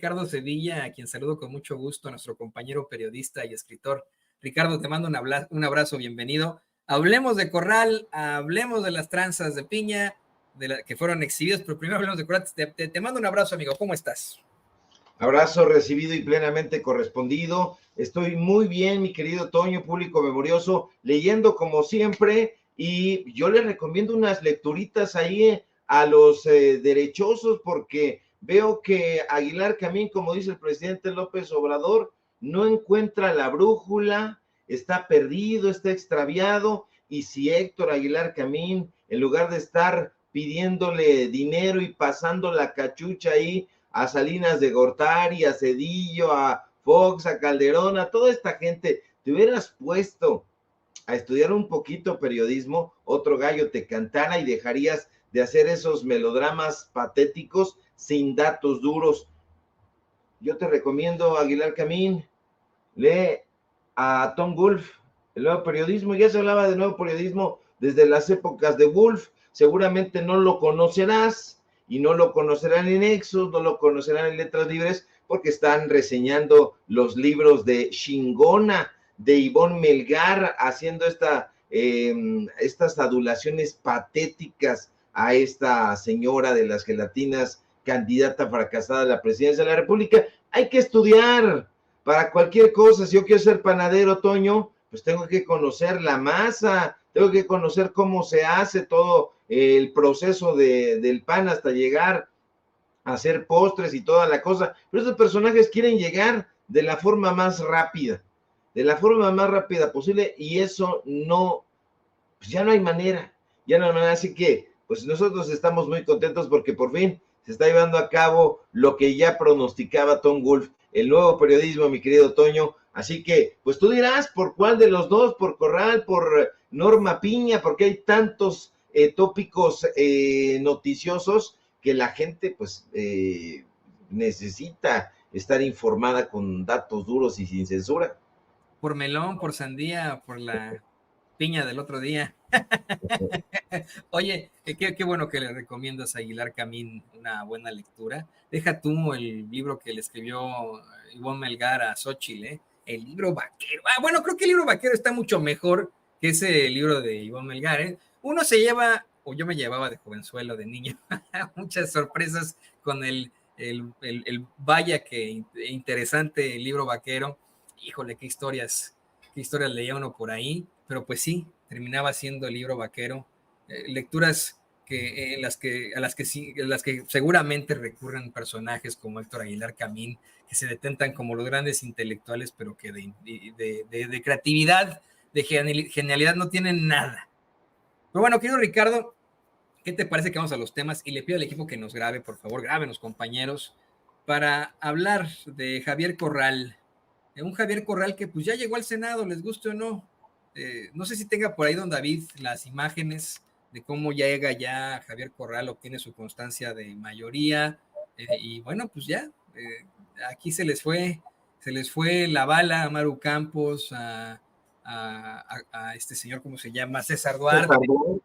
Ricardo Sevilla, a quien saludo con mucho gusto, a nuestro compañero periodista y escritor. Ricardo, te mando un abrazo, bienvenido. Hablemos de Corral, hablemos de las tranzas de piña que fueron exhibidas, pero primero hablemos de Corral. Te mando un abrazo, amigo, ¿cómo estás? Abrazo recibido y plenamente correspondido. Estoy muy bien, mi querido Toño, público memorioso, leyendo como siempre, y yo les recomiendo unas lecturitas ahí a los derechosos, porque veo que Aguilar Camín, como dice el presidente López Obrador, no encuentra la brújula, está perdido, está extraviado, y si Héctor Aguilar Camín, en lugar de estar pidiéndole dinero y pasando la cachucha ahí a Salinas de Gortari, a Cedillo, a Fox, a Calderón, a toda esta gente, te hubieras puesto a estudiar un poquito periodismo, otro gallo te cantara y dejarías de hacer esos melodramas patéticos sin datos duros. Yo te recomiendo, Aguilar Camín, lee a Tom Wolfe, el nuevo periodismo. Ya se hablaba de nuevo periodismo desde las épocas de Wolfe, seguramente no lo conocerás, y no lo conocerán en Nexos, no lo conocerán en Letras Libres, porque están reseñando los libros de Shingona, de Ivonne Melgar, haciendo estas adulaciones patéticas a esta señora de las gelatinas, candidata fracasada a la presidencia de la República. Hay que estudiar para cualquier cosa. Si yo quiero ser panadero, Toño, pues tengo que conocer la masa, tengo que conocer cómo se hace todo el proceso del pan hasta llegar a hacer postres y toda la cosa. Pero estos personajes quieren llegar de la forma más rápida posible, y eso no, pues ya no hay manera, así que pues nosotros estamos muy contentos porque por fin se está llevando a cabo lo que ya pronosticaba Tom Wolfe, el nuevo periodismo, mi querido Toño. Así que, pues tú dirás por cuál de los dos, por Corral, por Norma Piña, porque hay tantos tópicos noticiosos que la gente pues necesita estar informada con datos duros y sin censura. Por melón, por sandía, por la piña del otro día. Oye, qué bueno que le recomiendas a Aguilar Camín una buena lectura. Deja tú el libro que le escribió Ivonne Melgar a Xóchitl, ¿eh? El libro vaquero. Bueno, creo que el libro vaquero está mucho mejor que ese libro de Ivonne Melgar, ¿eh? Uno se lleva, o yo me llevaba de jovenzuelo, de niño, muchas sorpresas con el vaya que interesante libro vaquero. Híjole, qué historias leía uno por ahí, pero pues sí, terminaba siendo el libro vaquero. Lecturas a las que seguramente recurren personajes como Héctor Aguilar Camín, que se detentan como los grandes intelectuales, pero que de creatividad, de genialidad no tienen nada. Pero bueno, querido Ricardo, ¿qué te parece que vamos a los temas? Y le pido al equipo que nos grabe, por favor, grábenos, compañeros, para hablar de Javier Corral. Un Javier Corral que pues ya llegó al Senado, les guste o no. No sé si tenga por ahí don David las imágenes de cómo llega ya Javier Corral, obtiene su constancia de mayoría, y bueno, pues ya, aquí se les fue la bala a Maru Campos, a este señor, ¿cómo se llama? César Duarte.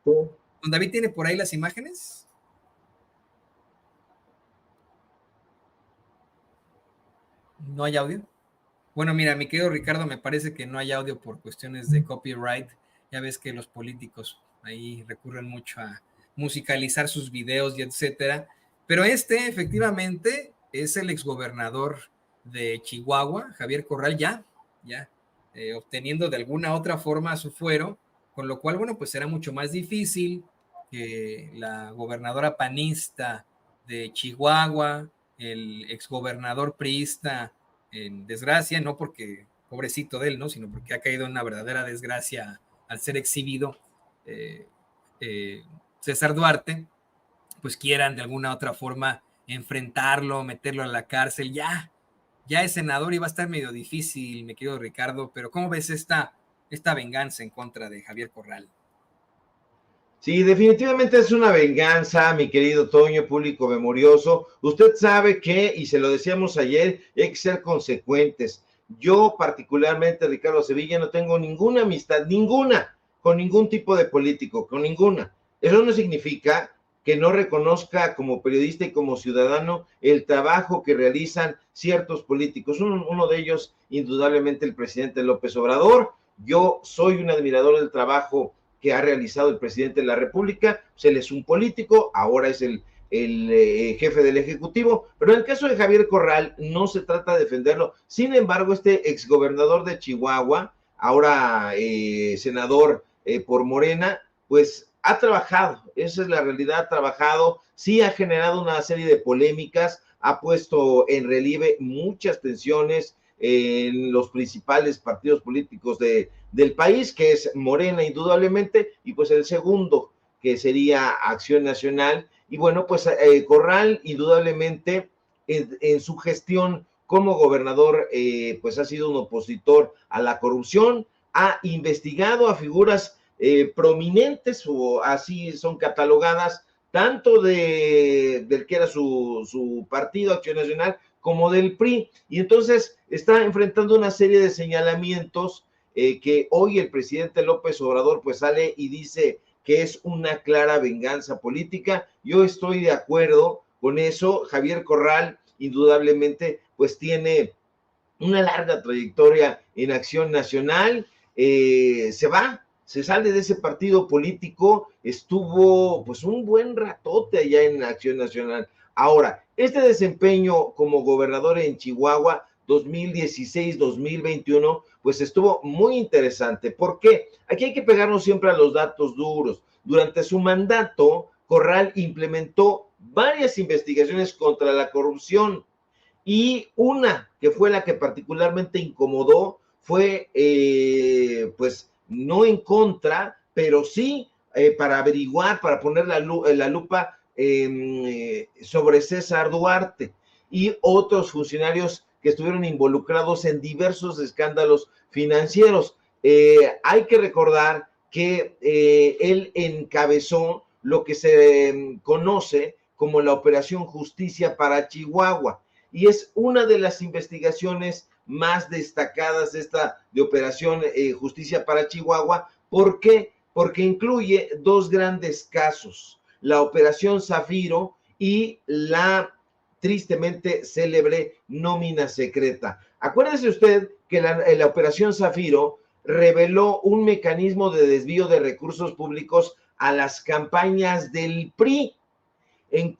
¿Don David tiene por ahí las imágenes? ¿No hay audio? Bueno, mira, mi querido Ricardo, me parece que no hay audio por cuestiones de copyright. Ya ves que los políticos ahí recurren mucho a musicalizar sus videos y etcétera. Pero efectivamente, es el exgobernador de Chihuahua, Javier Corral, ya, obteniendo de alguna otra forma su fuero, con lo cual, bueno, pues será mucho más difícil que la gobernadora panista de Chihuahua, el exgobernador priista, en desgracia, no porque pobrecito de él, ¿no? Sino porque ha caído en una verdadera desgracia al ser exhibido, César Duarte, pues quieran de alguna otra forma enfrentarlo, meterlo a la cárcel. Ya es senador y va a estar medio difícil, mi querido Ricardo, pero ¿cómo ves esta venganza en contra de Javier Corral? Sí, definitivamente es una venganza, mi querido Toño, público memorioso. Usted sabe que, y se lo decíamos ayer, hay que ser consecuentes. Yo particularmente, Ricardo Sevilla, no tengo ninguna amistad, ninguna, con ningún tipo de político, con ninguna. Eso no significa que no reconozca como periodista y como ciudadano el trabajo que realizan ciertos políticos. Uno de ellos, indudablemente, el presidente López Obrador. Yo soy un admirador del trabajo que ha realizado el presidente de la República. Pues él es un político, ahora es el jefe del Ejecutivo, pero en el caso de Javier Corral no se trata de defenderlo. Sin embargo, este exgobernador de Chihuahua, ahora senador por Morena, pues ha trabajado, esa es la realidad, ha trabajado, sí ha generado una serie de polémicas, ha puesto en relieve muchas tensiones en los principales partidos políticos del país, que es Morena indudablemente, y pues el segundo, que sería Acción Nacional. Y bueno, pues Corral indudablemente en su gestión como gobernador, pues ha sido un opositor a la corrupción, ha investigado a figuras prominentes, o así son catalogadas, tanto del que era su partido, Acción Nacional, como del PRI, y entonces está enfrentando una serie de señalamientos que hoy el presidente López Obrador pues sale y dice que es una clara venganza política. Yo estoy de acuerdo con eso. Javier Corral indudablemente pues tiene una larga trayectoria en Acción Nacional, se sale de ese partido político, estuvo pues un buen ratote allá en Acción Nacional. Ahora, este desempeño como gobernador en Chihuahua 2016-2021, pues estuvo muy interesante. ¿Por qué? Aquí hay que pegarnos siempre a los datos duros. Durante su mandato, Corral implementó varias investigaciones contra la corrupción, y una que fue la que particularmente incomodó fue, pues, no en contra, pero sí para averiguar, para poner la lupa sobre César Duarte y otros funcionarios que estuvieron involucrados en diversos escándalos financieros. Hay que recordar que él encabezó lo que se conoce como la Operación Justicia para Chihuahua, y es una de las investigaciones más destacadas esta de Operación Justicia para Chihuahua. ¿Por qué? Porque incluye dos grandes casos, la Operación Zafiro y la tristemente célebre nómina secreta. Acuérdese usted que la Operación Zafiro reveló un mecanismo de desvío de recursos públicos a las campañas del PRI. En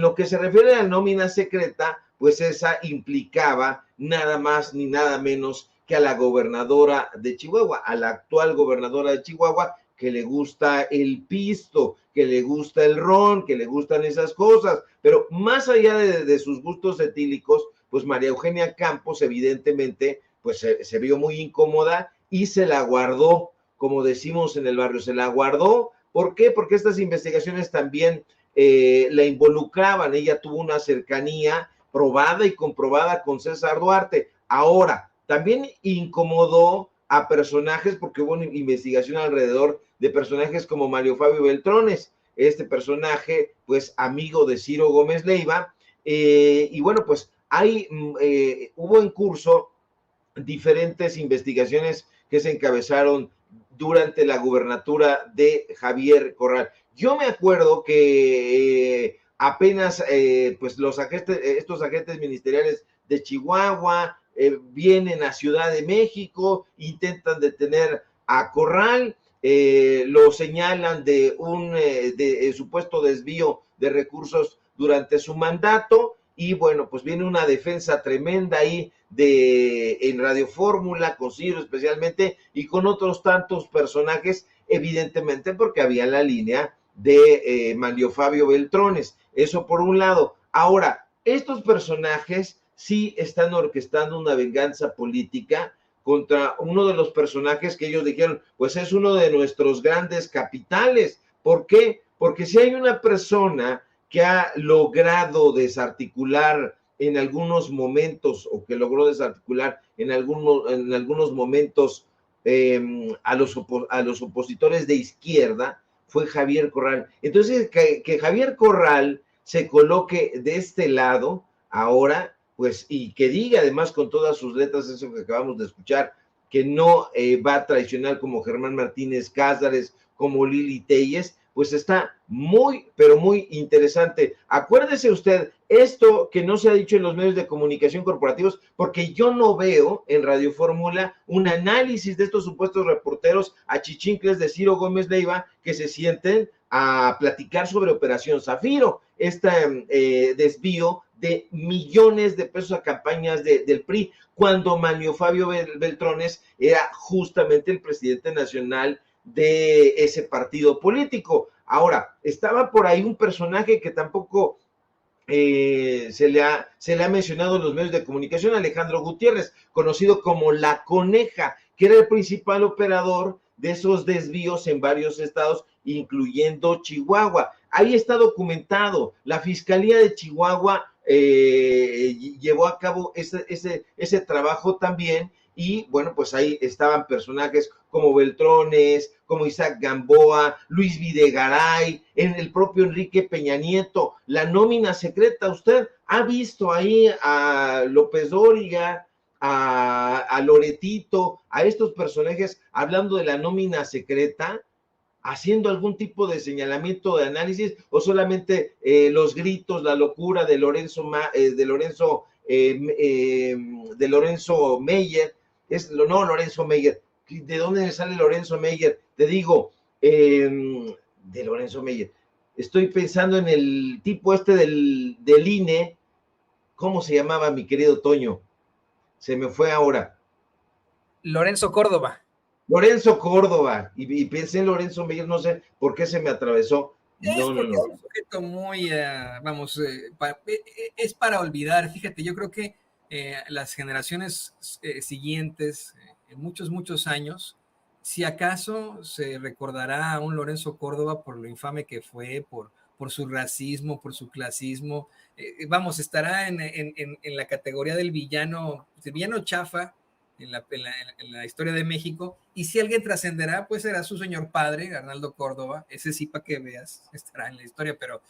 lo que se refiere a la nómina secreta, pues esa implicaba nada más ni nada menos que a la gobernadora de Chihuahua, a la actual gobernadora de Chihuahua, que le gusta el pisto, que le gusta el ron, que le gustan esas cosas, pero más allá de sus gustos etílicos, pues María Eugenia Campos evidentemente pues se vio muy incómoda y se la guardó, como decimos en el barrio, se la guardó. ¿Por qué? Porque estas investigaciones también la involucraban, ella tuvo una cercanía probada y comprobada con César Duarte. Ahora, también incomodó a personajes porque hubo una investigación alrededor de personajes como Mario Fabio Beltrones, este personaje, pues amigo de Ciro Gómez Leiva, y bueno, pues hubo en curso diferentes investigaciones que se encabezaron durante la gubernatura de Javier Corral. Yo me acuerdo que apenas pues estos agentes ministeriales de Chihuahua vienen a Ciudad de México, intentan detener a Corral, lo señalan de un supuesto desvío de recursos durante su mandato, y bueno, pues viene una defensa tremenda ahí en Radio Fórmula, con Ciro especialmente, y con otros tantos personajes, evidentemente porque había la línea de Mario Fabio Beltrones. Eso por un lado. Ahora, estos personajes sí están orquestando una venganza política contra uno de los personajes que ellos dijeron, pues es uno de nuestros grandes capitales. ¿Por qué? Porque si hay una persona que ha logrado desarticular en algunos momentos, o que logró desarticular en algunos momentos a los opositores de izquierda, fue Javier Corral. Entonces, que Javier Corral se coloque de este lado ahora, pues, y que diga además con todas sus letras eso que acabamos de escuchar, que no va a traicionar como Germán Martínez Cázares, como Lili Telles, pues está muy, pero muy interesante. Acuérdese usted, esto que no se ha dicho en los medios de comunicación corporativos, porque yo no veo en Radio Fórmula un análisis de estos supuestos reporteros achichincles de Ciro Gómez Leiva que se sienten a platicar sobre Operación Zafiro, este desvío de millones de pesos a campañas del PRI, cuando Manlio Fabio Beltrones era justamente el presidente nacional de ese partido político. Ahora, estaba por ahí un personaje que tampoco se le ha mencionado en los medios de comunicación, Alejandro Gutiérrez, conocido como La Coneja, que era el principal operador de esos desvíos en varios estados, incluyendo Chihuahua. Ahí está documentado. La Fiscalía de Chihuahua llevó a cabo ese trabajo también, y bueno, pues ahí estaban personajes como Beltrones, como Isaac Gamboa, Luis Videgaray, en el propio Enrique Peña Nieto, la nómina secreta. Usted ha visto ahí a López Dóriga, a Loretito, a estos personajes hablando de la nómina secreta, haciendo algún tipo de señalamiento, de análisis, o solamente los gritos, la locura de Lorenzo Meyer. No Lorenzo Meyer, ¿de dónde sale Lorenzo Meyer? Te digo, de Lorenzo Meyer. Estoy pensando en el tipo este del INE. ¿Cómo se llamaba, mi querido Toño? Se me fue ahora. Lorenzo Córdoba. Lorenzo Córdoba, y pensé en Lorenzo Meyer, no sé por qué se me atravesó. Es porque es un sujeto muy, es para olvidar. Fíjate, yo creo que las generaciones siguientes, en muchos años, si acaso se recordará a un Lorenzo Córdoba por lo infame que fue, por su racismo, por su clasismo. Estará en la categoría del villano chafa, en la historia de México, y si alguien trascenderá, pues será su señor padre, Arnaldo Córdoba. Ese sí, para que veas, estará en la historia, pero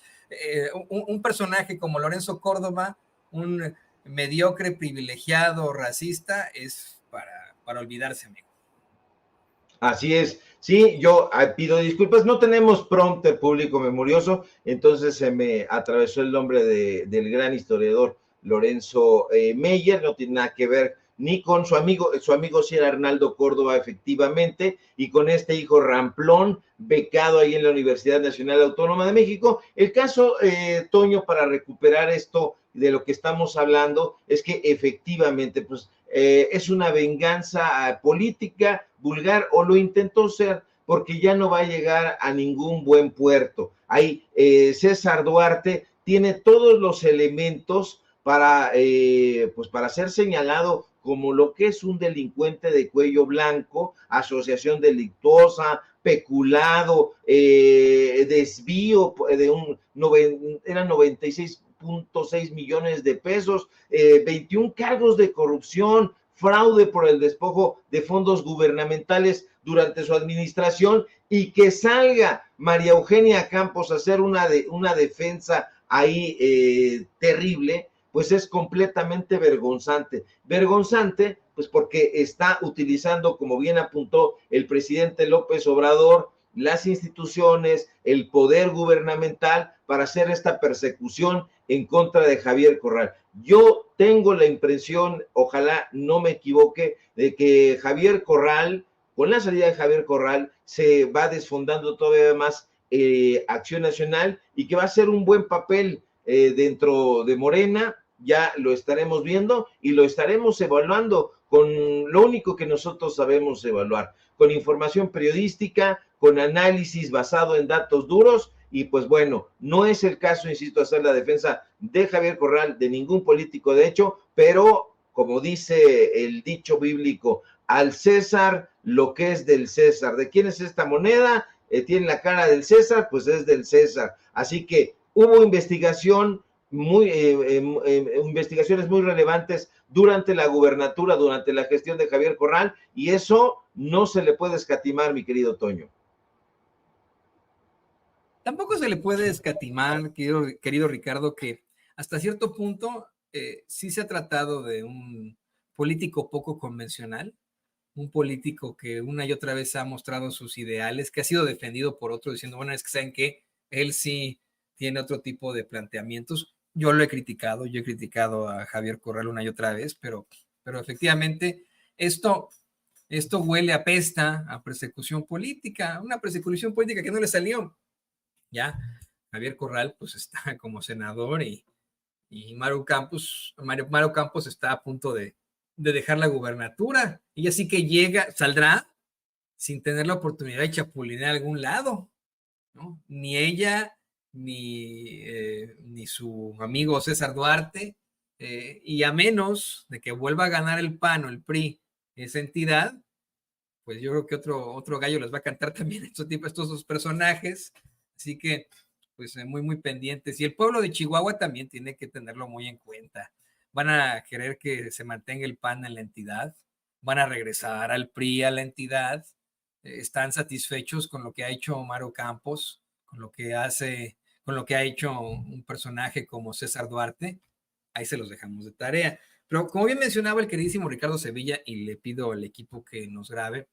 un personaje como Lorenzo Córdoba, un mediocre, privilegiado, racista, es para olvidarse, amigo. Así es, sí, yo pido disculpas, no tenemos prompter público memorioso, entonces se me atravesó el nombre del gran historiador Lorenzo Meyer, no tiene nada que ver ni con su amigo sí era Arnaldo Córdoba, efectivamente, y con este hijo ramplón, becado ahí en la Universidad Nacional Autónoma de México. El caso, Toño, para recuperar esto de lo que estamos hablando, es que efectivamente, pues, es una venganza política, vulgar, o lo intentó ser, porque ya no va a llegar a ningún buen puerto. Ahí César Duarte tiene todos los elementos pues para ser señalado como lo que es un delincuente de cuello blanco, asociación delictuosa, peculado, desvío de eran 96.6 millones de pesos, 21 cargos de corrupción, fraude por el despojo de fondos gubernamentales durante su administración, y que salga María Eugenia Campos a hacer una defensa ahí terrible, pues es completamente vergonzante. Vergonzante, pues porque está utilizando, como bien apuntó el presidente López Obrador, las instituciones, el poder gubernamental para hacer esta persecución en contra de Javier Corral. Yo tengo la impresión, ojalá no me equivoque, de que Javier Corral, con la salida de Javier Corral, se va desfondando todavía más Acción Nacional, y que va a ser un buen papel dentro de Morena. Ya lo estaremos viendo y lo estaremos evaluando con lo único que nosotros sabemos evaluar, con información periodística, con análisis basado en datos duros. Y pues bueno, no es el caso, insisto, hacer la defensa de Javier Corral, de ningún político de hecho, pero como dice el dicho bíblico, al César lo que es del César. ¿De quién es esta moneda? Tiene la cara del César, pues es del César. Así que hubo investigaciones muy relevantes durante la gubernatura, durante la gestión de Javier Corral, y eso no se le puede escatimar, mi querido Toño. Tampoco se le puede escatimar, querido Ricardo, que hasta cierto punto sí se ha tratado de un político poco convencional, un político que una y otra vez ha mostrado sus ideales, que ha sido defendido por otros diciendo, bueno, es que saben que él sí tiene otro tipo de planteamientos. Yo lo he criticado, yo he criticado a Javier Corral una y otra vez, pero efectivamente esto huele a pesta, a persecución política, una persecución política que no le salió. Ya, Javier Corral pues está como senador y Maru Campos está a punto de dejar la gubernatura. Y así que saldrá sin tener la oportunidad de chapulinear a algún lado, ¿no? Ni ella, ni su amigo César Duarte, y a menos de que vuelva a ganar el PAN o el PRI esa entidad, pues yo creo que otro gallo les va a cantar también estos dos personajes. Así que, pues muy, muy pendientes. Y el pueblo de Chihuahua también tiene que tenerlo muy en cuenta. Van a querer que se mantenga el PAN en la entidad, van a regresar al PRI a la entidad, están satisfechos con lo que ha hecho Maru Campos, con lo que ha hecho un personaje como César Duarte. Ahí se los dejamos de tarea. Pero como bien mencionaba el queridísimo Ricardo Sevilla, y le pido al equipo que nos grabe,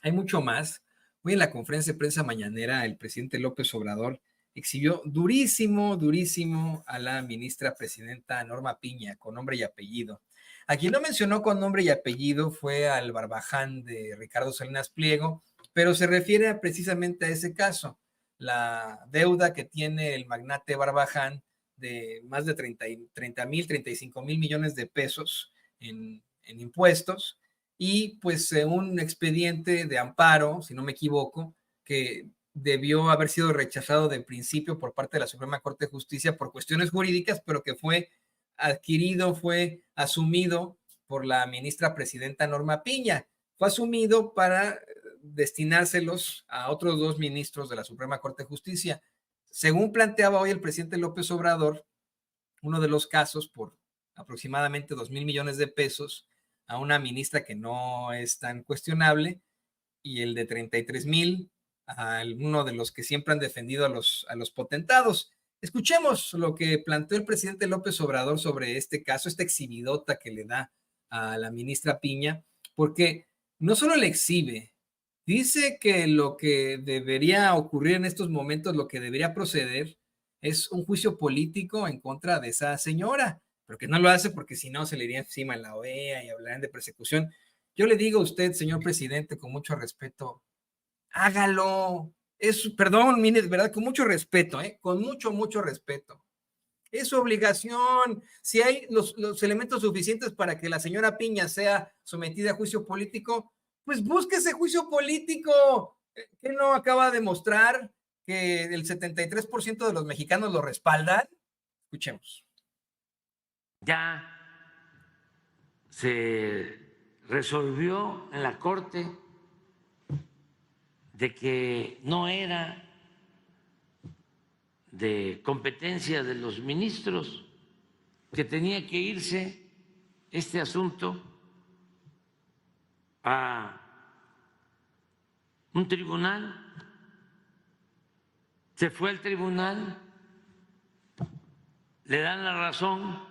hay mucho más. Hoy en la conferencia de prensa mañanera, el presidente López Obrador exhibió durísimo, durísimo a la ministra presidenta Norma Piña, con nombre y apellido. A quien no mencionó con nombre y apellido fue al Barbaján de Ricardo Salinas Pliego, pero se refiere precisamente a ese caso, la deuda que tiene el magnate Barbaján de más de 35 mil millones de pesos en impuestos, y pues un expediente de amparo, si no me equivoco, que debió haber sido rechazado de principio por parte de la Suprema Corte de Justicia por cuestiones jurídicas, pero que fue asumido por la ministra presidenta Norma Piña. Fue asumido para destinárselos a otros dos ministros de la Suprema Corte de Justicia. Según planteaba hoy el presidente López Obrador, uno de los casos por aproximadamente 2,000 millones de pesos a una ministra que no es tan cuestionable, y el de 33,000 a uno de los que siempre han defendido a los potentados. Escuchemos lo que planteó el presidente López Obrador sobre este caso, esta exhibidota que le da a la ministra Piña, porque no solo le exhibe, dice que lo que debería ocurrir en estos momentos, lo que debería proceder, es un juicio político en contra de esa señora, pero que no lo hace porque si no se le iría encima en la OEA y hablarían de persecución. Yo le digo a usted, señor presidente, con mucho respeto, hágalo. Perdón, mire, de verdad, con mucho respeto, con mucho, mucho respeto. Es su obligación. Si hay los elementos suficientes para que la señora Piña sea sometida a juicio político, pues busque ese juicio político. ¿Qué no acaba de mostrar que el 73% de los mexicanos lo respaldan? Escuchemos. Ya se resolvió en la Corte de que no era de competencia de los ministros, que tenía que irse este asunto a un tribunal. Se fue al tribunal, le dan la razón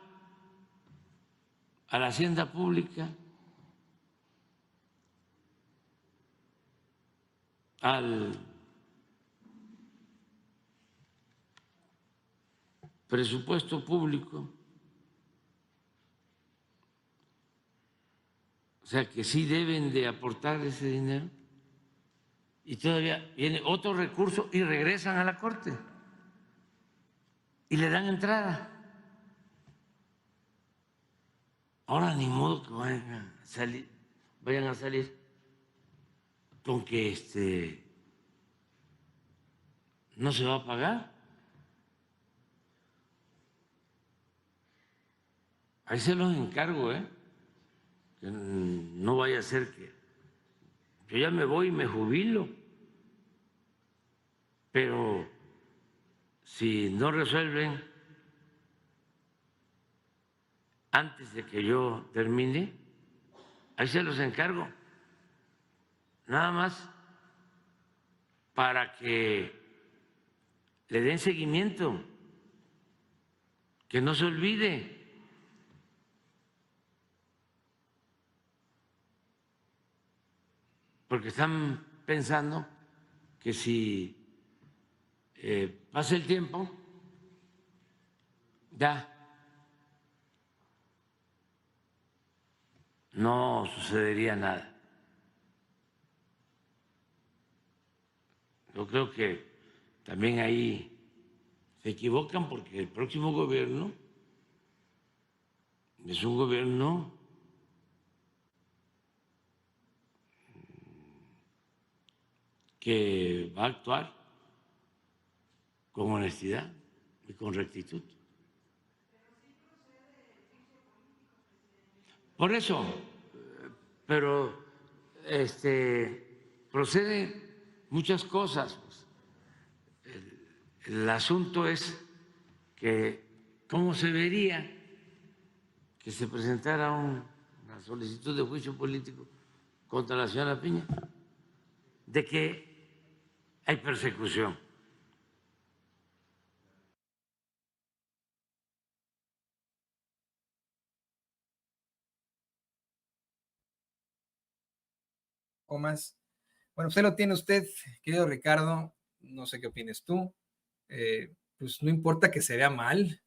a la Hacienda Pública, al presupuesto público, o sea que sí deben de aportar ese dinero, y todavía viene otro recurso y regresan a la Corte y le dan entrada. Ahora ni modo que vayan a salir con que no se va a pagar. Ahí se los encargo, que no vaya a ser que yo ya me voy y me jubilo, pero si no resuelven antes de que yo termine, ahí se los encargo, nada más para que le den seguimiento, que no se olvide. porque están pensando que si pasa el tiempo, ya no sucedería nada. Yo creo que también ahí se equivocan porque el próximo gobierno es un gobierno que va a actuar con honestidad y con rectitud. Por eso, pero proceden muchas cosas. El asunto es que cómo se vería que se presentara una solicitud de juicio político contra la señora Piña, de que hay persecución. O más. Bueno, usted lo tiene usted, querido Ricardo, no sé qué opinas tú, pues no importa que se vea mal,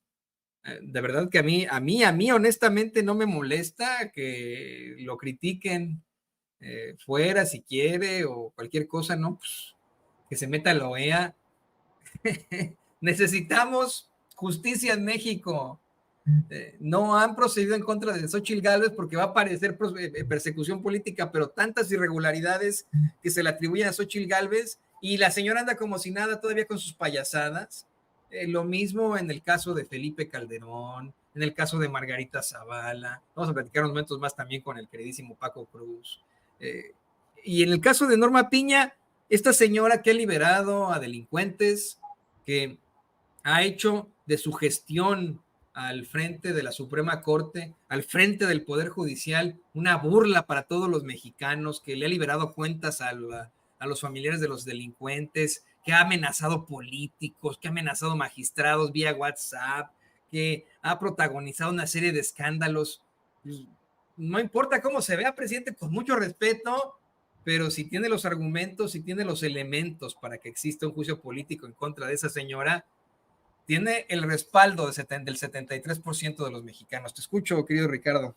de verdad que a mí honestamente no me molesta que lo critiquen fuera si quiere o cualquier cosa, no, pues que se meta la OEA. Necesitamos justicia en México. No han procedido en contra de Xóchitl Gálvez porque va a parecer persecución política, pero tantas irregularidades que se le atribuyen a Xóchitl Gálvez y la señora anda como si nada todavía con sus payasadas. Lo mismo en el caso de Felipe Calderón, en el caso de Margarita Zavala. Vamos a platicar unos momentos más también con el queridísimo Paco Cruz. Y en el caso de Norma Piña, esta señora que ha liberado a delincuentes, que ha hecho de su gestión al frente de la Suprema Corte, al frente del Poder Judicial, una burla para todos los mexicanos, que le ha liberado cuentas a los familiares de los delincuentes, que ha amenazado políticos, que ha amenazado magistrados vía WhatsApp, que ha protagonizado una serie de escándalos. No importa cómo se vea, presidente, con mucho respeto, pero si tiene los argumentos, si tiene los elementos para que exista un juicio político en contra de esa señora, tiene el respaldo del 73% de los mexicanos. Te escucho, querido Ricardo.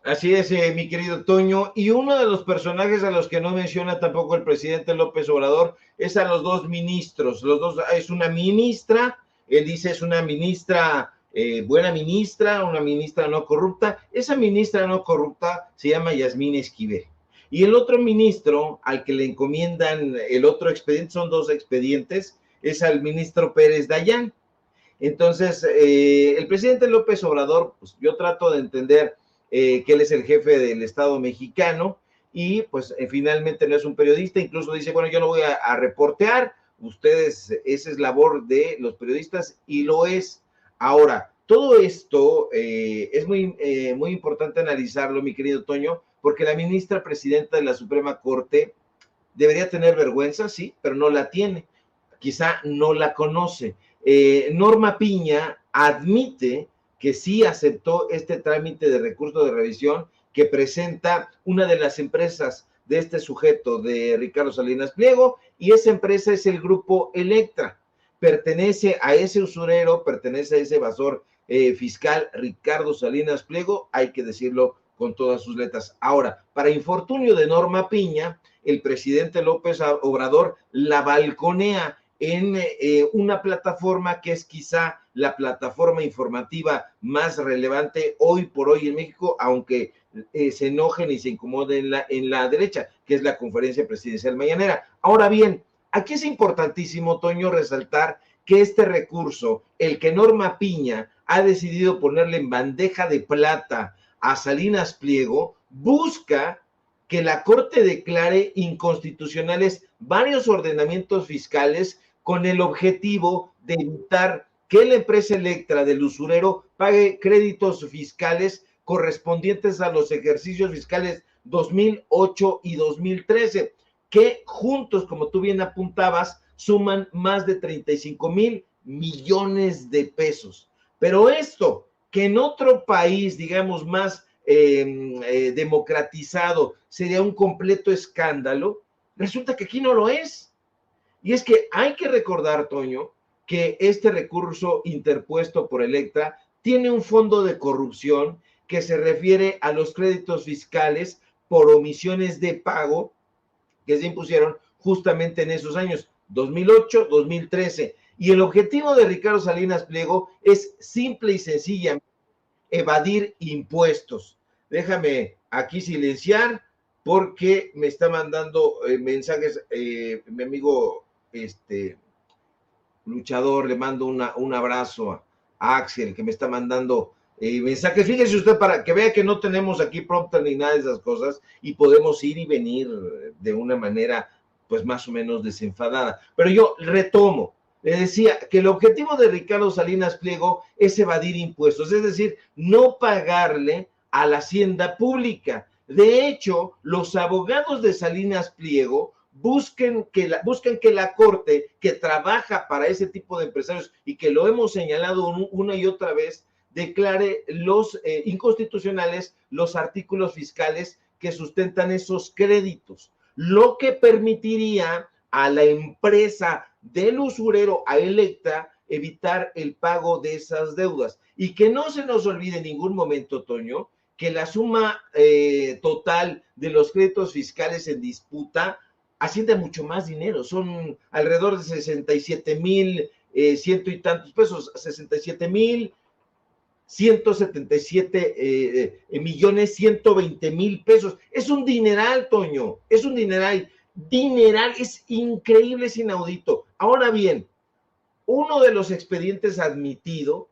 Así es, mi querido Toño. Y uno de los personajes a los que no menciona tampoco el presidente López Obrador es a los dos ministros. Los dos, es una ministra, él dice es una ministra, buena ministra, una ministra no corrupta. Esa ministra no corrupta se llama Yasmín Esquivel. Y el otro ministro al que le encomiendan el otro expediente, son dos expedientes, es al ministro Pérez Dayán. Entonces, el presidente López Obrador, pues yo trato de entender que él es el jefe del Estado mexicano y pues finalmente no es un periodista, incluso dice, bueno, yo no voy a reportear, ustedes, esa es labor de los periodistas y lo es. Ahora, todo esto es muy importante analizarlo, mi querido Toño, porque la ministra presidenta de la Suprema Corte debería tener vergüenza, sí, pero no la tiene, quizá no la conoce. Norma Piña admite que sí aceptó este trámite de recurso de revisión que presenta una de las empresas de este sujeto, de Ricardo Salinas Pliego, y esa empresa es el grupo Electra. Pertenece a ese usurero, pertenece a ese evasor fiscal Ricardo Salinas Pliego, hay que decirlo con todas sus letras. Ahora, para infortunio de Norma Piña, el presidente López Obrador la balconea en una plataforma que es quizá la plataforma informativa más relevante hoy por hoy en México, aunque se enojen y se incomoden en la derecha, que es la conferencia presidencial mañanera. Ahora bien, aquí es importantísimo, Toño, resaltar que este recurso, el que Norma Piña ha decidido ponerle en bandeja de plata a Salinas Pliego, busca que la Corte declare inconstitucionales varios ordenamientos fiscales con el objetivo de evitar que la empresa Electra del usurero pague créditos fiscales correspondientes a los ejercicios fiscales 2008 y 2013, que juntos, como tú bien apuntabas, suman más de 35,000 millones de pesos. Pero esto, que en otro país, digamos, más democratizado, sería un completo escándalo. Resulta que aquí no lo es. Y es que hay que recordar, Toño, que este recurso interpuesto por Electra tiene un fondo de corrupción que se refiere a los créditos fiscales por omisiones de pago que se impusieron justamente en esos años, 2008, 2013. Y el objetivo de Ricardo Salinas Pliego es simple y sencilla, evadir impuestos. Déjame aquí silenciar porque me está mandando mensajes mi amigo luchador, le mando un abrazo a Axel, que me está mandando mensajes. Fíjese usted, para que vea que no tenemos aquí prompter ni nada de esas cosas y podemos ir y venir de una manera pues más o menos desenfadada. Pero yo retomo, le decía que el objetivo de Ricardo Salinas Pliego es evadir impuestos, es decir, no pagarle a la hacienda pública. De hecho, los abogados de Salinas Pliego busquen que la Corte, que trabaja para ese tipo de empresarios y que lo hemos señalado una y otra vez, declare los inconstitucionales los artículos fiscales que sustentan esos créditos, lo que permitiría a la empresa del usurero, a Electra, evitar el pago de esas deudas. Y que no se nos olvide en ningún momento, Toño, que la suma total de los créditos fiscales en disputa asciende a mucho más dinero, son alrededor de 67,000 ciento y tantos pesos, 67,177 millones 120,000 pesos. Es un dineral, Toño, es un dineral, es increíble, es inaudito. Ahora bien, uno de los expedientes admitido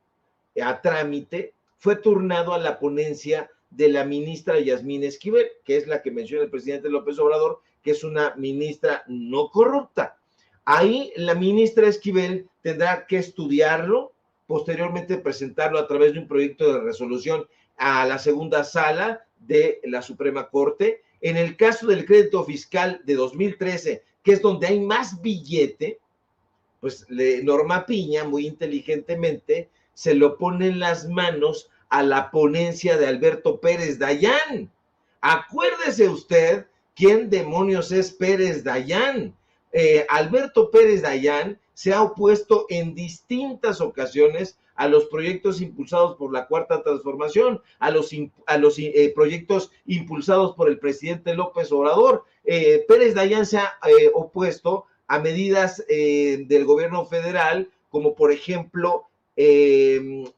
a trámite fue turnado a la ponencia de la ministra Yasmín Esquivel, que es la que menciona el presidente López Obrador, que es una ministra no corrupta. Ahí la ministra Esquivel tendrá que estudiarlo, posteriormente presentarlo a través de un proyecto de resolución a la segunda sala de la Suprema Corte. En el caso del crédito fiscal de 2013, que es donde hay más billete, pues Norma Piña, muy inteligentemente, se lo pone en las manos a la ponencia de Alberto Pérez Dayán. Acuérdese usted quién demonios es Pérez Dayán. Alberto Pérez Dayán se ha opuesto en distintas ocasiones a los proyectos impulsados por la Cuarta Transformación, a los proyectos impulsados por el presidente López Obrador. Pérez Dayán se ha opuesto a medidas del gobierno federal, como por ejemplo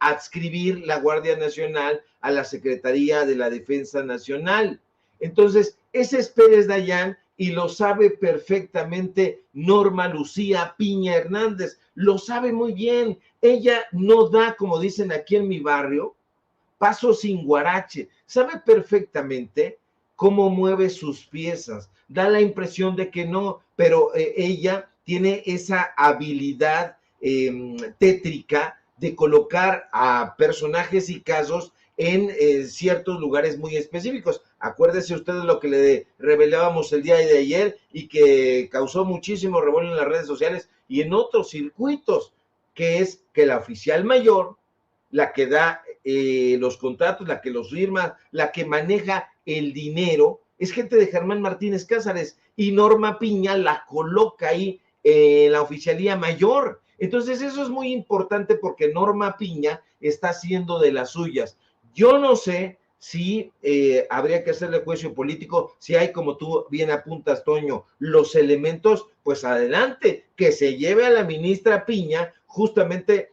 adscribir la Guardia Nacional a la Secretaría de la Defensa Nacional. Entonces, ese es Pérez Dayán y lo sabe perfectamente Norma Lucía Piña Hernández, lo sabe muy bien. Ella no da, como dicen aquí en mi barrio, paso sin guarache, sabe perfectamente cómo mueve sus piezas, da la impresión de que no, pero ella tiene esa habilidad tétrica de colocar a personajes y casos en ciertos lugares muy específicos. Acuérdese usted de lo que le revelábamos el día de ayer y que causó muchísimo revuelo en las redes sociales y en otros circuitos, que es que la oficial mayor, la que da los contratos, la que los firma, la que maneja el dinero, es gente de Germán Martínez Cázares, y Norma Piña la coloca ahí en la oficialía mayor. Entonces eso es muy importante porque Norma Piña está haciendo de las suyas. Yo no sé si habría que hacerle juicio político, si hay, como tú bien apuntas, Toño, los elementos, pues adelante, que se lleve a la ministra Piña justamente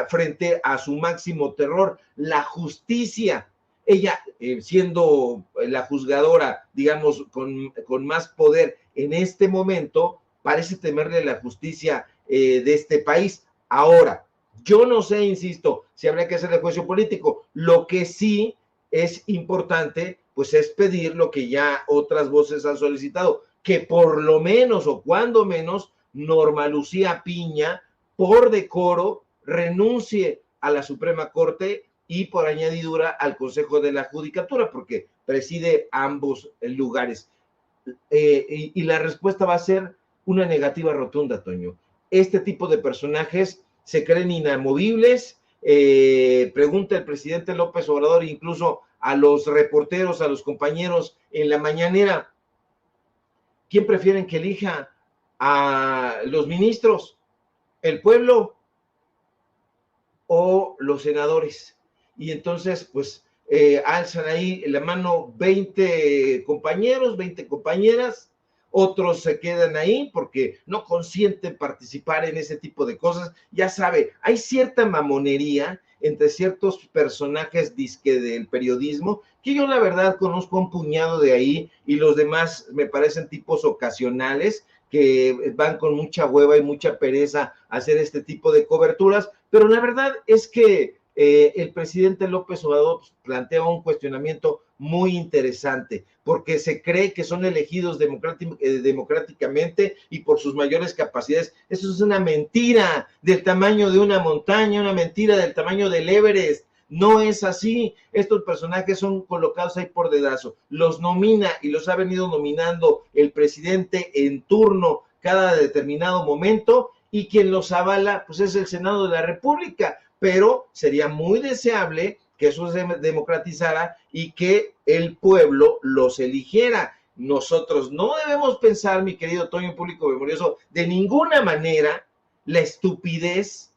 frente a su máximo terror, la justicia. Ella, siendo la juzgadora, digamos, con más poder en este momento, parece temerle la justicia de este país. Ahora, yo no sé, insisto, si habría que hacerle juicio político. Lo que sí es importante, pues es pedir lo que ya otras voces han solicitado, que por lo menos o cuando menos Norma Lucía Piña, por decoro, renuncie a la Suprema Corte y por añadidura al Consejo de la Judicatura, porque preside ambos lugares. Y la respuesta va a ser una negativa rotunda, Toño. Este tipo de personajes se creen inamovibles. Pregunta el presidente López Obrador incluso a los reporteros, a los compañeros en la mañanera, ¿quién prefieren que elija a los ministros? ¿El pueblo o los senadores? Y entonces, pues, alzan ahí la mano 20 compañeros, 20 compañeras, otros se quedan ahí porque no consienten participar en ese tipo de cosas. Ya sabe, hay cierta mamonería entre ciertos personajes disque del periodismo, que yo la verdad conozco un puñado de ahí, y los demás me parecen tipos ocasionales que van con mucha hueva y mucha pereza a hacer este tipo de coberturas, pero la verdad es que el presidente López Obrador plantea un cuestionamiento muy interesante, porque se cree que son elegidos democráticamente y por sus mayores capacidades. Eso es una mentira del tamaño de una montaña, una mentira del tamaño del Everest. No es así. Estos personajes son colocados ahí por dedazo. Los nomina y los ha venido nominando el presidente en turno cada determinado momento, y quien los avala, pues es el Senado de la República. Pero sería muy deseable que eso se democratizara y que el pueblo los eligiera. Nosotros no debemos pensar, mi querido Toño Público Memorioso, de ninguna manera la estupidez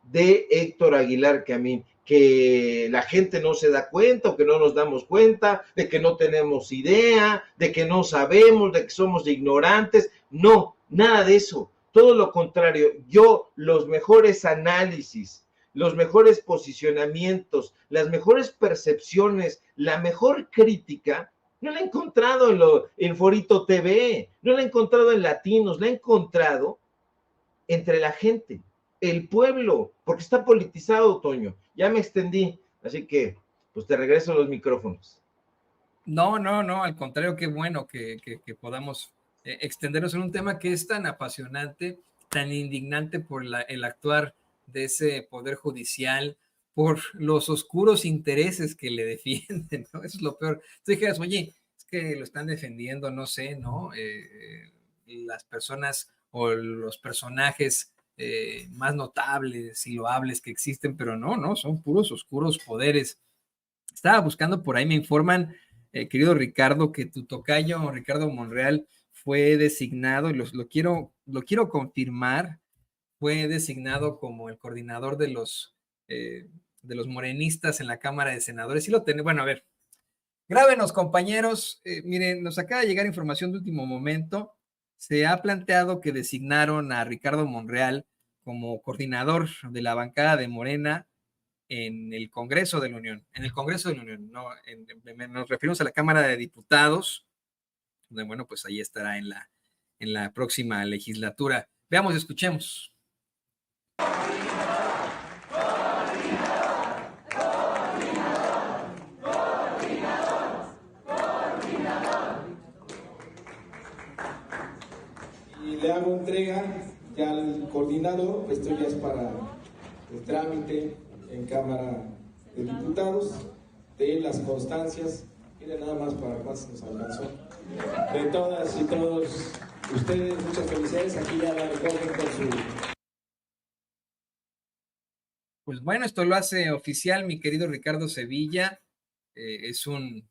de Héctor Aguilar Camín, que la gente no se da cuenta o que no nos damos cuenta, de que no tenemos idea, de que no sabemos, de que somos ignorantes. No, nada de eso. Todo lo contrario, yo los mejores análisis, los mejores posicionamientos, las mejores percepciones, la mejor crítica, no la he encontrado en Forito TV, no la he encontrado en Latinos, la he encontrado entre la gente, el pueblo, porque está politizado, Toño. Ya me extendí, así que pues te regreso los micrófonos. No, al contrario, qué bueno que podamos extendernos en un tema que es tan apasionante, tan indignante por el actuar de ese poder judicial, por los oscuros intereses que le defienden, ¿no? Eso es lo peor. Tú dijeras, oye, es que lo están defendiendo, no sé, ¿no? Las personas o los personajes más notables y loables que existen, pero no, son puros oscuros poderes. Estaba buscando por ahí, me informan, querido Ricardo, que tu tocayo, Ricardo Monreal, fue designado, y lo quiero confirmar, fue designado como el coordinador de los morenistas en la Cámara de Senadores. Bueno, a ver, grábenos, compañeros. Miren, nos acaba de llegar información de último momento. Se ha planteado que designaron a Ricardo Monreal como coordinador de la bancada de Morena en el Congreso de la Unión, no, nos referimos a la Cámara de Diputados, donde, bueno, pues ahí estará en la próxima legislatura. Veamos, escuchemos. Y le hago entrega ya al coordinador. Esto ya es para el trámite en Cámara de Diputados de las constancias. Miren nada más para cuántos nos alcanzó. De todas y todos ustedes, muchas felicidades. Aquí ya la recogen con su... Pues bueno, esto lo hace oficial mi querido Ricardo Sevilla. Es un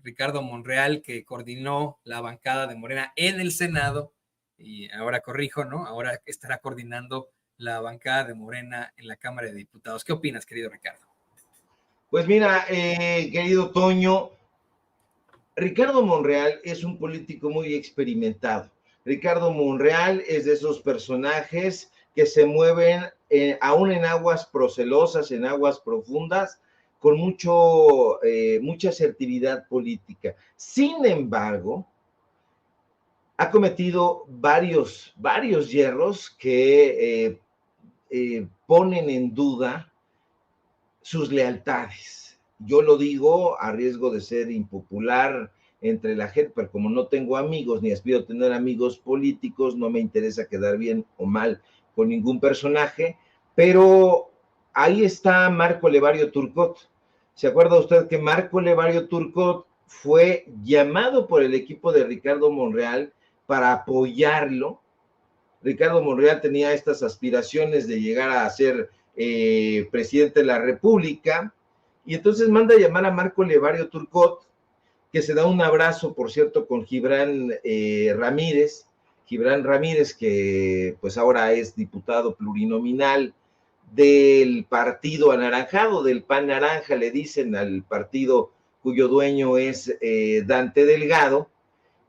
Ricardo Monreal que coordinó la bancada de Morena en el Senado, y ahora corrijo, ¿no? Ahora estará coordinando la bancada de Morena en la Cámara de Diputados. ¿Qué opinas, querido Ricardo? Pues mira, querido Toño, Ricardo Monreal es un político muy experimentado. Ricardo Monreal es de esos personajes que se mueven aún en aguas procelosas, en aguas profundas, con mucha asertividad política. Sin embargo, ha cometido varios hierros que ponen en duda sus lealtades. Yo lo digo a riesgo de ser impopular entre la gente, pero como no tengo amigos ni aspiro a tener amigos políticos, no me interesa quedar bien o mal con ningún personaje, pero ahí está Marco Levario Turcot. ¿Se acuerda usted que Marco Levario Turcot fue llamado por el equipo de Ricardo Monreal para apoyarlo? Ricardo Monreal tenía estas aspiraciones de llegar a ser presidente de la República, Y entonces manda a llamar a Marco Levario Turcot, que se da un abrazo, por cierto, con Gibran Ramírez, que pues ahora es diputado plurinominal del partido anaranjado, del PAN naranja, le dicen al partido cuyo dueño es Dante Delgado.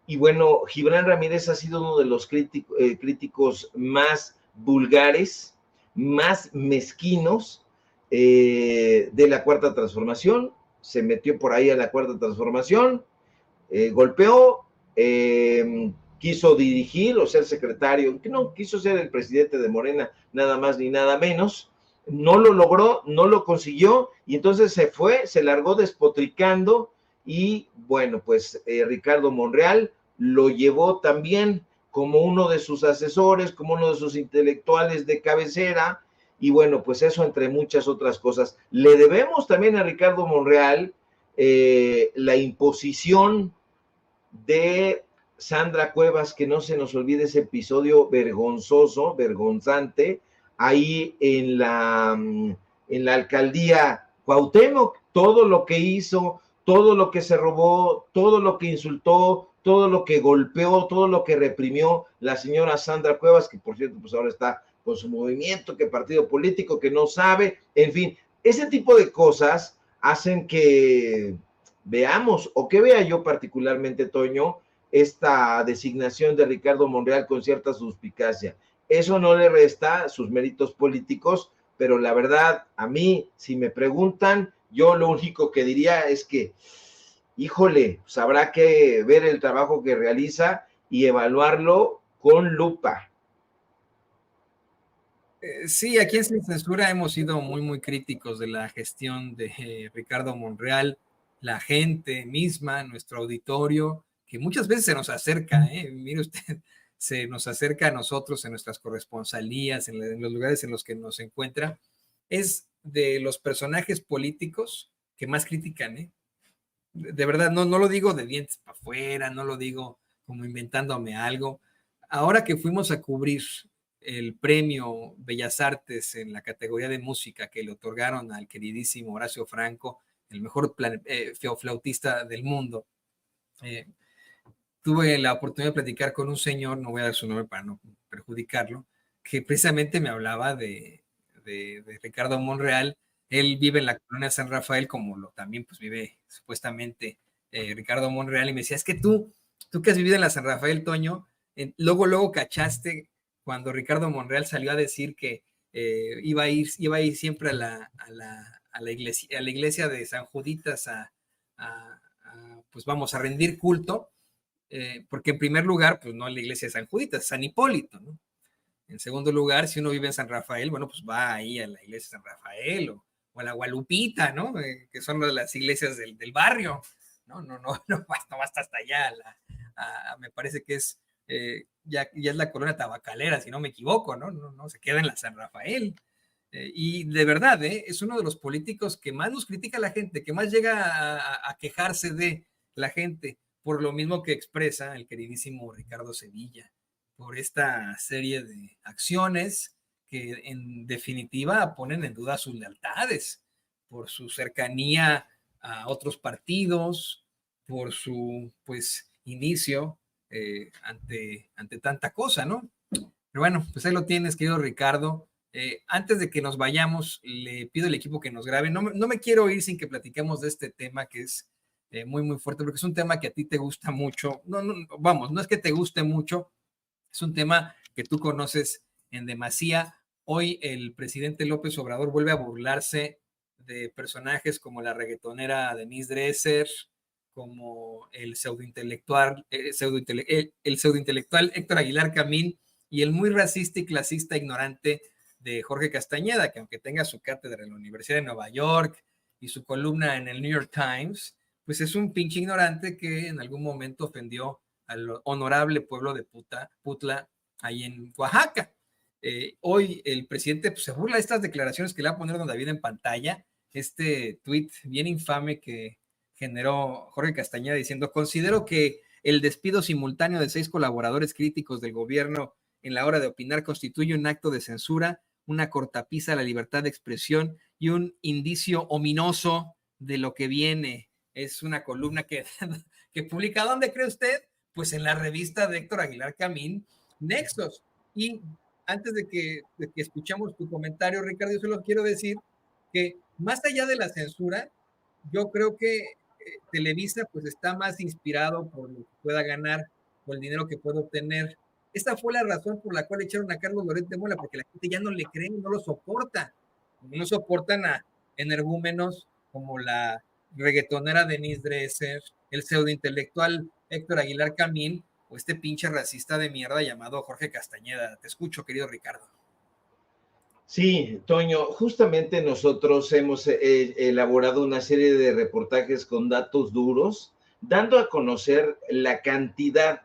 Y bueno, Gibran Ramírez ha sido uno de los críticos más vulgares, más mezquinos de la Cuarta Transformación. Se metió por ahí a la Cuarta Transformación, golpeó, quiso dirigir o ser secretario, que no, quiso ser el presidente de Morena, nada más ni nada menos. No lo logró, no lo consiguió, y entonces se fue, se largó despotricando, y bueno, pues Ricardo Monreal lo llevó también como uno de sus asesores, como uno de sus intelectuales de cabecera, y bueno, pues eso entre muchas otras cosas. Le debemos también a Ricardo Monreal la imposición de Sandra Cuevas, que no se nos olvide ese episodio vergonzoso, vergonzante, ahí en la alcaldía Cuauhtémoc, todo lo que hizo, todo lo que se robó, todo lo que insultó, todo lo que golpeó, todo lo que reprimió la señora Sandra Cuevas, que por cierto, pues ahora está con su movimiento, que partido político, que no sabe, en fin, ese tipo de cosas hacen que veamos, o que vea yo particularmente, Toño, esta designación de Ricardo Monreal con cierta suspicacia. Eso no le resta sus méritos políticos, pero la verdad, a mí, si me preguntan, yo lo único que diría es que, híjole, pues habrá que ver el trabajo que realiza y evaluarlo con lupa. Sí, aquí en Sin Censura hemos sido muy, muy críticos de la gestión de Ricardo Monreal, la gente misma, nuestro auditorio, que muchas veces se nos acerca, mire usted, se nos acerca a nosotros en nuestras corresponsalías, en los lugares en los que nos encuentra, es de los personajes políticos que más critican, de verdad, no lo digo de dientes para afuera, no lo digo como inventándome algo. Ahora que fuimos a cubrir el premio Bellas Artes en la categoría de música que le otorgaron al queridísimo Horacio Franco, el mejor flautista del mundo, tuve la oportunidad de platicar con un señor, no voy a dar su nombre para no perjudicarlo, que precisamente me hablaba de Ricardo Monreal. Él vive en la colonia San Rafael, como lo también pues vive supuestamente Ricardo Monreal, y me decía, es que tú que has vivido en la San Rafael, Toño, luego cachaste cuando Ricardo Monreal salió a decir que iba a ir siempre a la iglesia de San Juditas pues vamos a rendir culto, porque en primer lugar, pues no es la iglesia de San Juditas, es San Hipólito, ¿no? En segundo lugar, si uno vive en San Rafael, bueno, pues va ahí a la iglesia de San Rafael o a la Gualupita, ¿no? Que son las iglesias del barrio. No basta hasta allá. Me parece que es, ya es la colonia tabacalera, si no me equivoco, ¿no? No se queda en la San Rafael. Y de verdad, es uno de los políticos que más nos critica la gente, que más llega a quejarse de la gente, por lo mismo que expresa el queridísimo Ricardo Sevilla, por esta serie de acciones que en definitiva ponen en duda sus lealtades, por su cercanía a otros partidos, por su pues inicio ante tanta cosa, ¿no? Pero bueno, pues ahí lo tienes, querido Ricardo. Antes de que nos vayamos, le pido al equipo que nos grabe. No me quiero ir sin que platiquemos de este tema que es muy, muy fuerte, porque es un tema que a ti te gusta mucho. No es que te guste mucho, es un tema que tú conoces en demasía. Hoy el presidente López Obrador vuelve a burlarse de personajes como la reggaetonera Denise Dresser, como el pseudointelectual Héctor Aguilar Camín y el muy racista y clasista ignorante de Jorge Castañeda, que aunque tenga su cátedra en la Universidad de Nueva York y su columna en el New York Times, pues es un pinche ignorante que en algún momento ofendió al honorable pueblo de Putla, ahí en Oaxaca. Hoy el presidente pues, se burla de estas declaraciones que le va a poner don David en pantalla, este tuit bien infame que generó Jorge Castañeda diciendo, considero que el despido simultáneo de 6 colaboradores críticos del gobierno en la hora de opinar constituye un acto de censura, una cortapisa a la libertad de expresión y un indicio ominoso de lo que viene. Es una columna que publica, ¿dónde cree usted? Pues en la revista de Héctor Aguilar Camín, Nexos. Y antes de que escuchemos tu comentario, Ricardo, yo solo quiero decir que más allá de la censura, yo creo que Televisa pues está más inspirado por lo que pueda ganar, por el dinero que pueda obtener. Esta fue la razón por la cual echaron a Carlos Loret de Mola, porque la gente ya no le cree, no lo soporta. No soportan a energúmenos como la reggaetonera Denise Dresser, el pseudointelectual Héctor Aguilar Camín, o este pinche racista de mierda llamado Jorge Castañeda. Te escucho, querido Ricardo. Sí, Toño, justamente nosotros hemos elaborado una serie de reportajes con datos duros, dando a conocer la cantidad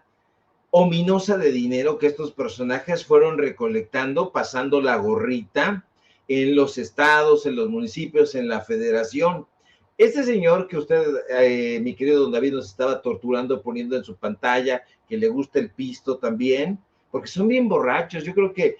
ominosa de dinero que estos personajes fueron recolectando, pasando la gorrita en los estados, en los municipios, en la federación. Este señor que usted, mi querido don David, nos estaba torturando poniendo en su pantalla, que le gusta el pisto también, porque son bien borrachos. Yo creo que,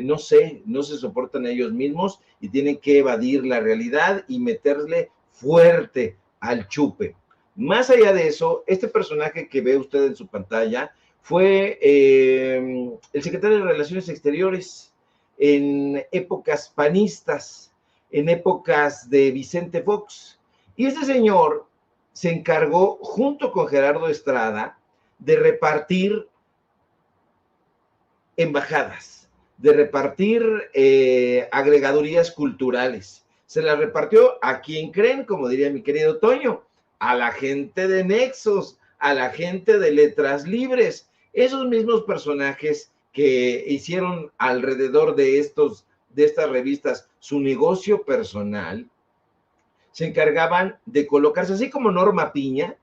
no sé, no se soportan ellos mismos y tienen que evadir la realidad y meterle fuerte al chupe. Más allá de eso, este personaje que ve usted en su pantalla fue el secretario de Relaciones Exteriores en épocas panistas, en épocas de Vicente Fox. Y este señor se encargó, junto con Gerardo Estrada, de repartir embajadas, de repartir agregadurías culturales. Se las repartió a quien creen, como diría mi querido Toño, a la gente de Nexos, a la gente de Letras Libres, esos mismos personajes que hicieron alrededor de estas revistas su negocio personal, se encargaban de colocarse, así como Norma Piña,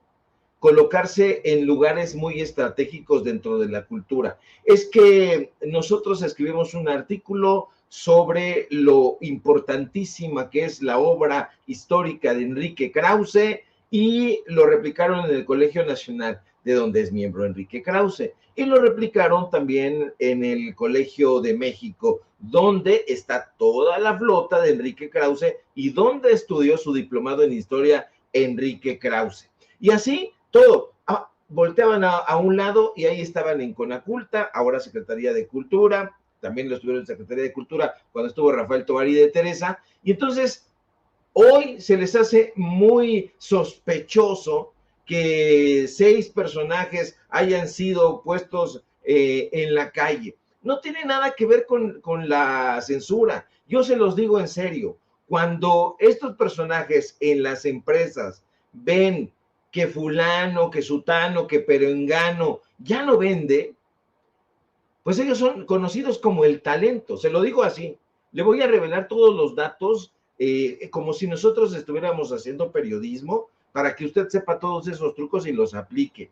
colocarse en lugares muy estratégicos dentro de la cultura. Es que nosotros escribimos un artículo sobre lo importantísima que es la obra histórica de Enrique Krause y lo replicaron en el Colegio Nacional, de donde es miembro Enrique Krause, y lo replicaron también en el Colegio de México, donde está toda la flota de Enrique Krause y donde estudió su diplomado en historia Enrique Krause. Y así todo, volteaban a un lado y ahí estaban en Conaculta, ahora Secretaría de Cultura, también lo estuvieron en Secretaría de Cultura cuando estuvo Rafael Tovar y de Teresa, y entonces hoy se les hace muy sospechoso que 6 personajes hayan sido puestos en la calle. No tiene nada que ver con la censura. Yo se los digo en serio, cuando estos personajes en las empresas ven que fulano, que sutano, que perengano ya no vende, pues ellos son conocidos como el talento. Se lo digo así. Le voy a revelar todos los datos como si nosotros estuviéramos haciendo periodismo para que usted sepa todos esos trucos y los aplique.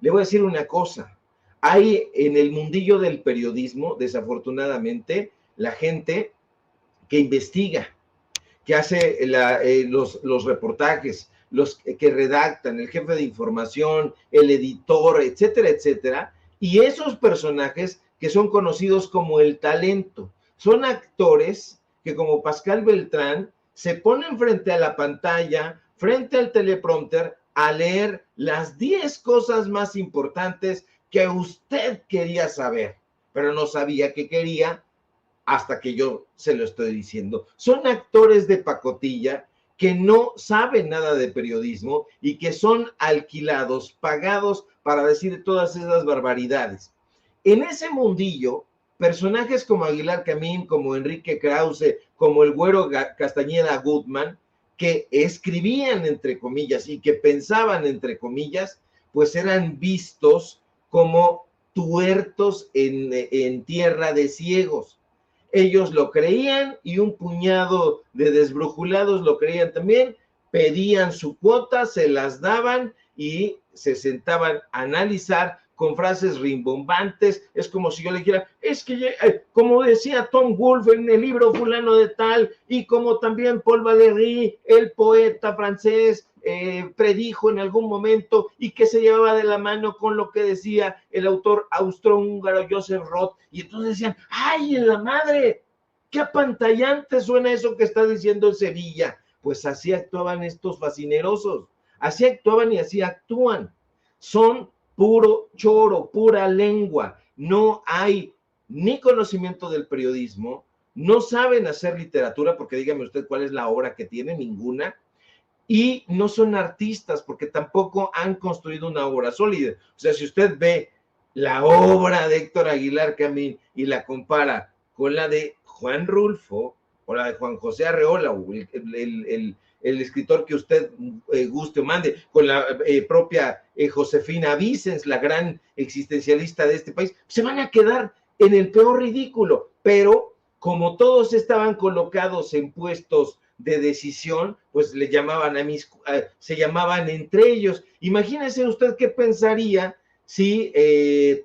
Le voy a decir una cosa. Hay en el mundillo del periodismo, desafortunadamente, la gente que investiga, que hace los reportajes, los que redactan, el jefe de información, el editor, etcétera, etcétera, y esos personajes que son conocidos como el talento. Son actores que, como Pascal Beltrán, se ponen frente a la pantalla, frente al teleprompter, a leer las 10 cosas más importantes que usted quería saber, pero no sabía que quería hasta que yo se lo estoy diciendo. Son actores de pacotilla que no saben nada de periodismo y que son alquilados, pagados para decir todas esas barbaridades. En ese mundillo, personajes como Aguilar Camín, como Enrique Krause, como el Güero Castañeda Gutman, que escribían entre comillas y que pensaban entre comillas, pues eran vistos como tuertos en tierra de ciegos. Ellos lo creían y un puñado de desbrujulados lo creían también, pedían su cuota, se las daban y se sentaban a analizar con frases rimbombantes. Es como si yo le dijera, es que como decía Tom Wolfe en el libro fulano de tal, y como también Paul Valéry, el poeta francés, predijo en algún momento y que se llevaba de la mano con lo que decía el autor austrohúngaro Joseph Roth, y entonces decían, ¡ay, en la madre! ¡Qué apantallante suena eso que está diciendo Sevilla! pues así actuaban estos fascinerosos, así actuaban y así actúan. Son puro choro, pura lengua, no hay ni conocimiento del periodismo, no saben hacer literatura, porque dígame usted cuál es la obra que tiene, ninguna, y no son artistas, porque tampoco han construido una obra sólida. O sea, si usted ve la obra de Héctor Aguilar Camín y la compara con la de Juan Rulfo o la de Juan José Arreola, o el escritor que usted guste o mande, con la propia Josefina Vicens, la gran existencialista de este país, se van a quedar en el peor ridículo, pero como todos estaban colocados en puestos de decisión, pues le llamaban se llamaban entre ellos. Imagínese usted qué pensaría si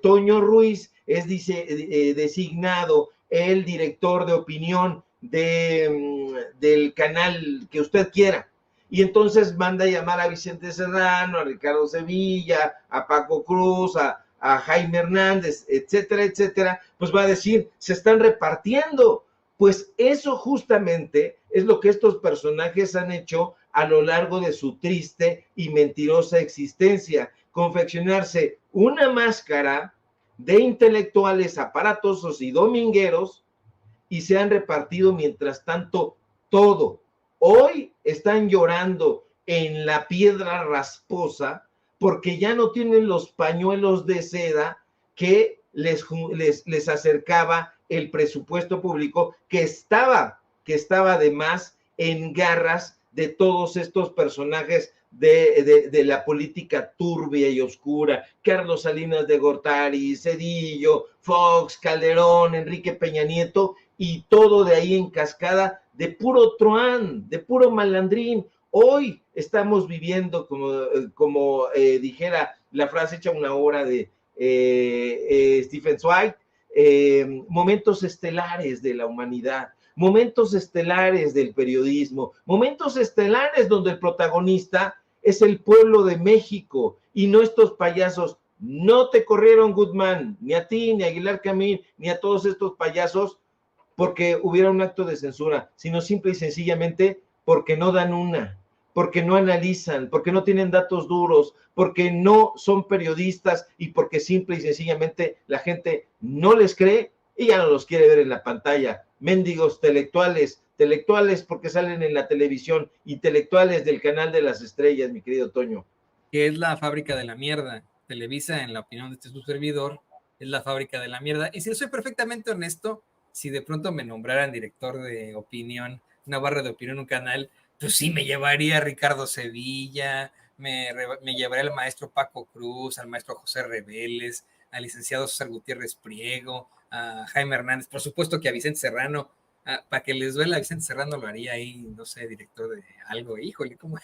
Toño Ruiz es designado el director de opinión del canal que usted quiera. Y entonces manda a llamar a Vicente Serrano, a Ricardo Sevilla, a Paco Cruz, a Jaime Hernández, etcétera, etcétera, pues va a decir, se están repartiendo. Pues eso justamente es lo que estos personajes han hecho a lo largo de su triste y mentirosa existencia, confeccionarse una máscara de intelectuales aparatosos y domingueros y se han repartido mientras tanto todo. Hoy están llorando en la piedra rasposa porque ya no tienen los pañuelos de seda que les acercaba el presupuesto público que estaba además en garras de todos estos personajes de la política turbia y oscura, Carlos Salinas de Gortari, Zedillo, Fox, Calderón, Enrique Peña Nieto, y todo de ahí en cascada, de puro truán, de puro malandrín. Hoy estamos viviendo, como dijera la frase hecha una obra de Stephen Zweig, momentos estelares de la humanidad, momentos estelares del periodismo, momentos estelares donde el protagonista es el pueblo de México y no estos payasos. No te corrieron, Guzmán, ni a ti, ni a Aguilar Camín, ni a todos estos payasos porque hubiera un acto de censura, sino simple y sencillamente porque no dan una, porque no analizan, porque no tienen datos duros, porque no son periodistas y porque simple y sencillamente la gente no les cree y ya no los quiere ver en la pantalla. Mendigos intelectuales porque salen en la televisión, intelectuales del canal de las estrellas, mi querido Toño. Que es la fábrica de la mierda. Televisa, en la opinión de este su servidor, es la fábrica de la mierda. Y si soy perfectamente honesto, si de pronto me nombraran director de opinión, una barra de opinión, un canal, pues sí, me llevaría a Ricardo Sevilla, me llevaría al maestro Paco Cruz, al maestro José Reveles, al licenciado César Gutiérrez Priego, a Jaime Hernández, por supuesto que a Vicente Serrano, para que les duela a Vicente Serrano lo haría ahí, no sé, director de algo, híjole, ¿cómo?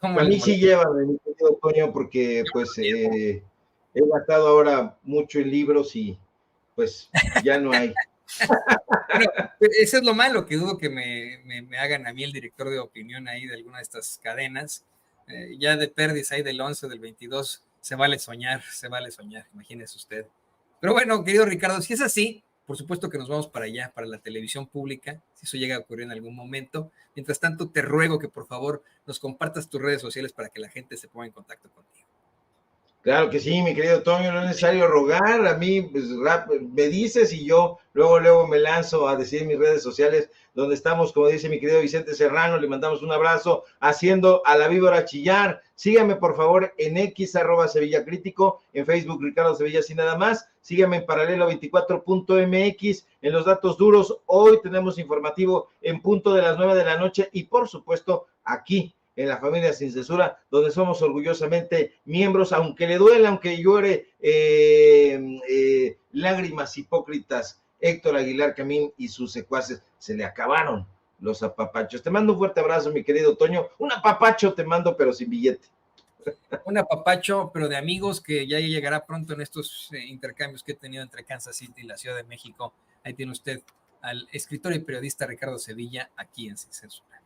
A mí sí llévame, mi querido Toño, porque pues he gastado ahora mucho en libros y pues ya no hay. Bueno, eso es lo malo, que dudo que me hagan a mí el director de opinión ahí de alguna de estas cadenas. Ya de pérdiz ahí del 11, del 22, se vale soñar, imagínese usted. Pero bueno, querido Ricardo, si es así, por supuesto que nos vamos para allá, para la televisión pública, si eso llega a ocurrir en algún momento. Mientras tanto, te ruego que por favor nos compartas tus redes sociales para que la gente se ponga en contacto contigo. Claro que sí, mi querido Toño, no es necesario rogar, a mí pues, me dices y yo luego me lanzo a decir mis redes sociales, donde estamos, como dice mi querido Vicente Serrano, le mandamos un abrazo, haciendo a la víbora chillar. Síganme por favor en X, @Sevilla Crítico, en Facebook Ricardo Sevilla sin nada más, síganme en paralelo24.mx, en los datos duros. Hoy tenemos informativo en punto de las 9 de la noche y por supuesto aquí en la familia Sin Censura, donde somos orgullosamente miembros, aunque le duele, aunque llore lágrimas hipócritas. Héctor Aguilar Camín y sus secuaces, se le acabaron los apapachos. Te mando un fuerte abrazo, mi querido Toño. Un apapacho te mando, pero sin billete. Un apapacho, pero de amigos, que ya llegará pronto en estos intercambios que he tenido entre Kansas City y la Ciudad de México. Ahí tiene usted al escritor y periodista Ricardo Sevilla, aquí en Sin Censura.